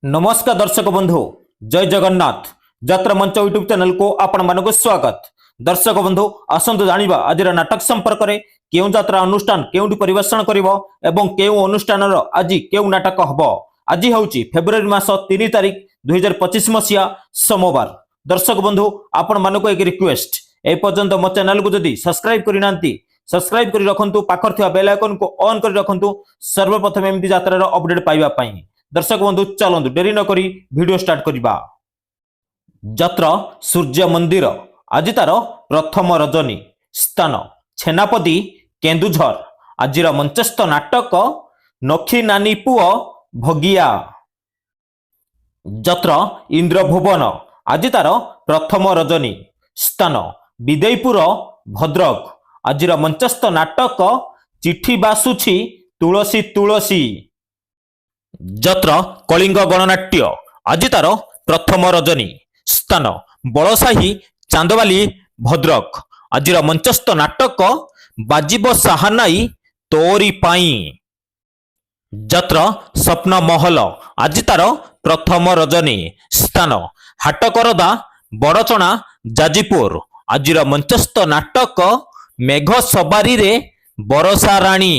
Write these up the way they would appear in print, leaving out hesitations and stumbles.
नमस्कार दर्शक बंधु जय जगन्नाथ यात्रा मंच यूट्यूब चैनल को आपण मानक स्वागत। दर्शक बंधु आसंतु जानिबा आज नाटक संपर्क में केउ यात्रा अनुष्ठान केउटी परिवेषण करिवो एवं केउ अनुष्ठान आज केउ नाटक हबो। आज होउची फेब्रुआरी मास 3 तारिख 2025 मसिया सोमवार। दर्शक बंधु आपण मानक एक रिक्वेस्ट ए पर्यंत मो चैनल को जदी सब्सक्राइब करि नांती सब्सक्राइब करि रखंतु पाखर थिया बेल आइकन को ऑन करि रखंतु सर्वप्रथम एमती यात्रा रो अपडेट पाइबा पई। दर्शक बंधु चलतु डेरी न करी वीडियो स्टार्ट करिबा। यात्रा सूर्य मंदिर आज तार प्रथम रजनी स्थान छेनापदी केन्दुझर। आजिर मंचस्थ नाटक नखी नानी पुओ भगिया। यात्रा इंद्रभुवन आज तार प्रथम रजनी स्थान विदेयपुर भद्रक। आजिर मंचस्थ नाटक चिठी बासुछि तुलसी तुलसी। यात्रा कलिंग गणनाट्य आज तार प्रथम रजनी स्थान बड़साही चांदवाली भद्रक। आजिर मंचस्थ नाटक बाजिब साहानाई तोरी पाई। यात्रा स्वप्न महल आज तार प्रथम रजनी स्थान हाटकरदा बड़चणा जाजीपुर। आजिर मंचस्थ नाटक मेघ सबारी रे बरसा राणी।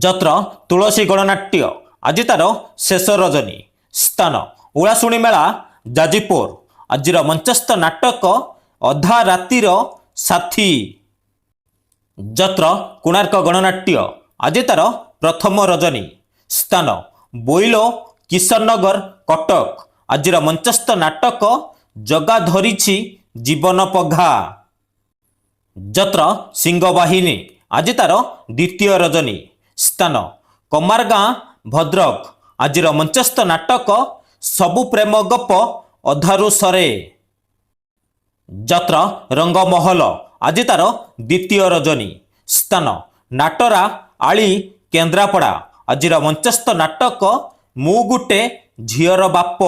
यात्रा तुलसी गणनाट्य आज तार शेष रजनी स्थान उलाशुणी मेला जाजीपुर। आजिर मंचस्थ नाटक अधा रातिर साथी। यात्रा कोणार्क गणनाट्य आज तार प्रथम रजनी स्थान बोइलो किशननगर कटक। आजिर मंचस्थ नाटक जगा धरिछि जीवन पघा। यात्रा सिंहवाहिनी आज तार द्वितीय रजनी स्थान कमारगाँ भद्रक। आजिर मंचस्थ नाटक सबु प्रेम गप अधारु सरे। यात्रा रंगमहल आज तार द्वितीय रजनी स्थान नाटरा आली केन्द्रापड़ा। आजिर मंचस्थ नाटक मु गुटे झियर बाप।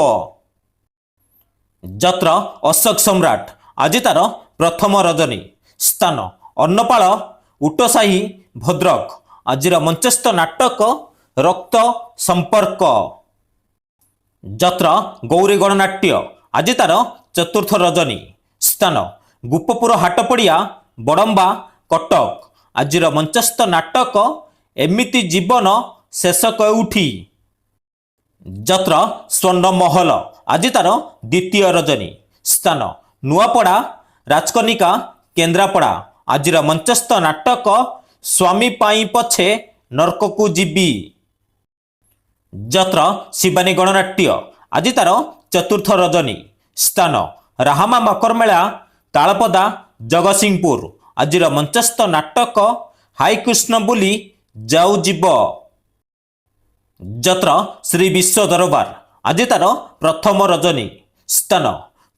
यात्रा अशोक सम्राट आज तार प्रथम रजनी स्थान अन्नपाଳ उटसाही भद्रक। आजिर मंचस्थ नाटक रक्त संपर्क। यात्रा गौरी गणनाट्य आज तार चतुर्थ रजनी स्थान गुप्तपुर हाटपड़िया बड़म्बा कटक। आजिर मंचस्थ नाटक एमिति जीवन शेष केउठी। यात्रा स्वर्ण महल आज तार द्वितीय रजनी स्थान नुआपड़ा राजकनिका केन्द्रापड़ा। आजिर मंचस्थ नाटक स्वामी पाई पछे नरककु जीवी। यात्रा शिवानी गणनाट्य आज तार चतुर्थ रजनी स्थान राहामा मकरमेला तालपदा जगतसिंहपुर। आजिर मंचस्थ नाटक हाई कृष्ण बोली जाऊ जीव। यात्रा श्री विश्व दरबार आज तार प्रथम रजनी स्थान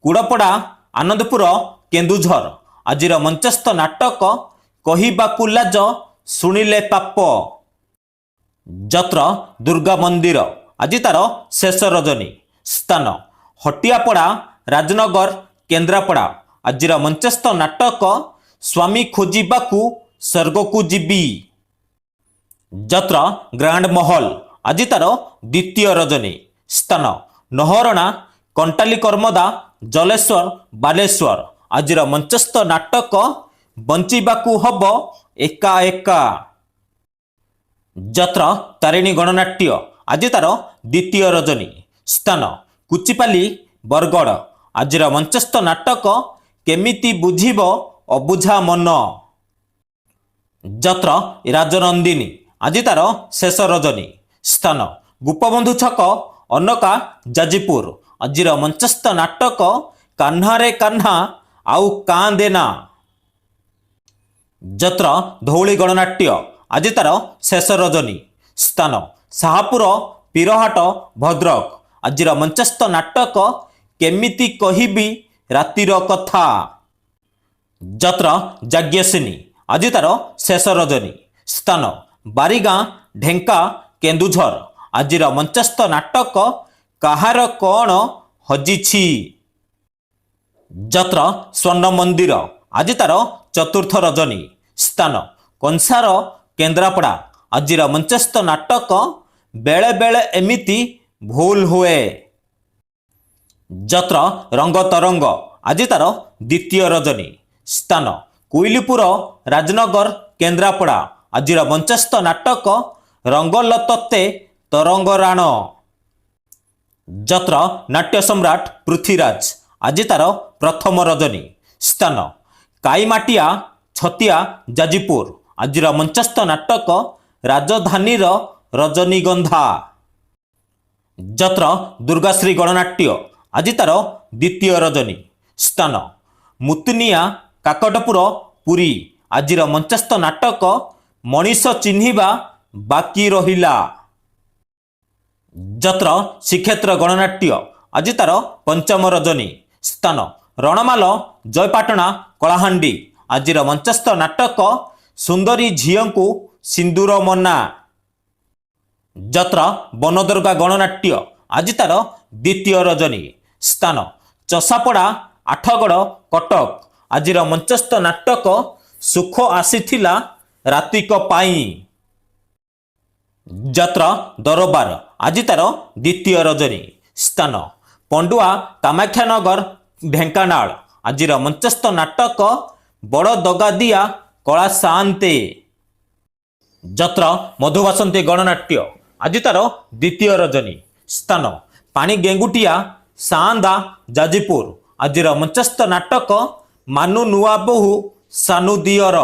कुड़पड़ा आनंदपुर केन्दुझर। आजिर मंचस्थ नाटक कहिबाकु लाज शुणिले पाप। यात्रा दुर्गा मंदिर आज तार शेष रजनी स्थान हटियापड़ा राजनगर केन्द्रापड़ा। आजिर मंचस्थ नाटक स्वामी खोजिबाकु स्वर्गकु जीवी। यात्रा ग्रांड महल आज तार द्वितीय रजनी स्थान नहरणा कंटाली कर्मदा जलेश्वर बालेश्वर। आजिर मंचस्थ नाटक बंचिबाकु हबो एका एका। यात्रा तारिणी गणनाट्य आज तार द्वितीय रजनी स्थान कुचिपाली बरगड़। आजिर मंचस्थ नाटक केमिति बुझिबो अबुझा मन। यात्रा राजनंदिनी आज तार शेष रजनी स्थान गोपबंधु छक अनका जाजीपुर। आजिर मंचस्थ नाटक कान्हा रे कान्हा आउ कां देना। यात्रा धौली गणनाट्य आज तार शेष रजनी स्थान शाहपुर पीरहाट भद्रक। आजिर मंचस्थ नाटक केमिति कहिबी रातिर कथा। यात्रा जाग्यसिनी आज तार शेष रजनी स्थान बारीगाँ ढेंका केन्दुझर। आजिर मंचस्थ नाटक काहार कौन हजिछि। यात्रा स्वर्ण मंदिर आज तार चतुर्थ रजनी स्थान कंसार केन्द्रापड़ा। आजिर मंचस्थ नाटक बेले बेले एमिति ଭୁଲ ହୁଏ। ଯତ୍ର ରଙ୍ଗ ତରଙ୍ଗ ଆଜି ତାର ଦ୍ୱିତୀୟ ରଜନୀ। ସ୍ଥାନ କୋଇଲିପୁର, ରାଜନଗର, କେନ୍ଦ୍ରାପଡ଼ା। ଆଜିର ମଞ୍ଚସ୍ଥ ନାଟକ ରଙ୍ଗଲତତେ ତରଙ୍ଗରାଣ। ଯତ୍ର ନାଟ୍ୟ ସମ୍ରାଟ ପୃଥ୍ୱୀରାଜ ଆଜି ତାର ପ୍ରଥମ ରଜନୀ। ସ୍ଥାନ କାଇମାଟିଆ, ଛତିଆ, ଯାଜପୁର। ଆଜିର ମଞ୍ଚସ୍ଥ ନାଟକ ରାଜଧାନୀର ରଜନୀଗନ୍ଧା। ଯତ୍ର ଦୁର୍ଗାଶ୍ରୀ ଗଣନାଟ୍ୟ ଆଜି ତାର ଦ୍ୱିତୀୟ ରଜନୀ। ସ୍ଥାନ ମୁତୁନିଆ, କାକଟପୁର, ପୁରୀ। ଆଜିର ମଞ୍ଚସ୍ଥ ନାଟକ ମଣିଷ ଚିହ୍ନିବା ବାକି ରହିଲା। ଯତ୍ର ଶ୍ରୀକ୍ଷେତ୍ର ଗଣନାଟ୍ୟ ଆଜି ତାର ପଞ୍ଚମ ରଜନୀ। ସ୍ଥାନ ରଣମାଲ, ଜୟପାଟଣା, କଳାହାଣ୍ଡି। ଆଜିର ମଞ୍ଚସ୍ଥ ନାଟକ ସୁନ୍ଦରୀ ଝିଅଙ୍କୁ ସିନ୍ଦୁର ମନା। ଯତ୍ର ବନଦୁର୍ଗା ଗଣନାଟ୍ୟ ଆଜି ତାର ଦ୍ୱିତୀୟ ରଜନୀ। ସ୍ଥାନ ଚଷାପଡ଼ା, ଆଠଗଡ଼, କଟକ। ଆଜିର ମଞ୍ଚସ୍ଥ ନାଟକ ସୁଖ ଆସିଥିଲା ରାତିକ ପାଇଁ। ଯତ୍ର ଦରବାର ଆଜି ତାର ଦ୍ୱିତୀୟ ରଜନୀ। ସ୍ଥାନ ପଣ୍ଡୁଆ, କାମାକ୍ଷାନଗର, ଢେଙ୍କାନାଳ। ଆଜିର ମଞ୍ଚସ୍ଥ ନାଟକ ବଡ଼ ଦଗାଦିଆ କଳା ସାଆନ୍ତେ। ଯତ୍ର ମଧୁବାସନ୍ତୀ ଗଣନାଟ୍ୟ ଆଜି ତାର ଦ୍ୱିତୀୟ ରଜନୀ। ସ୍ଥାନ ପାଣି ଗେଙ୍ଗୁଟିଆ, ସାଆନ୍ଦା, ଯାଜପୁର। ଆଜିର ମଞ୍ଚସ୍ଥ ନାଟକ ମାନୁ ନୂଆ ବୋହୂ ସାନୁ ଦିଅର।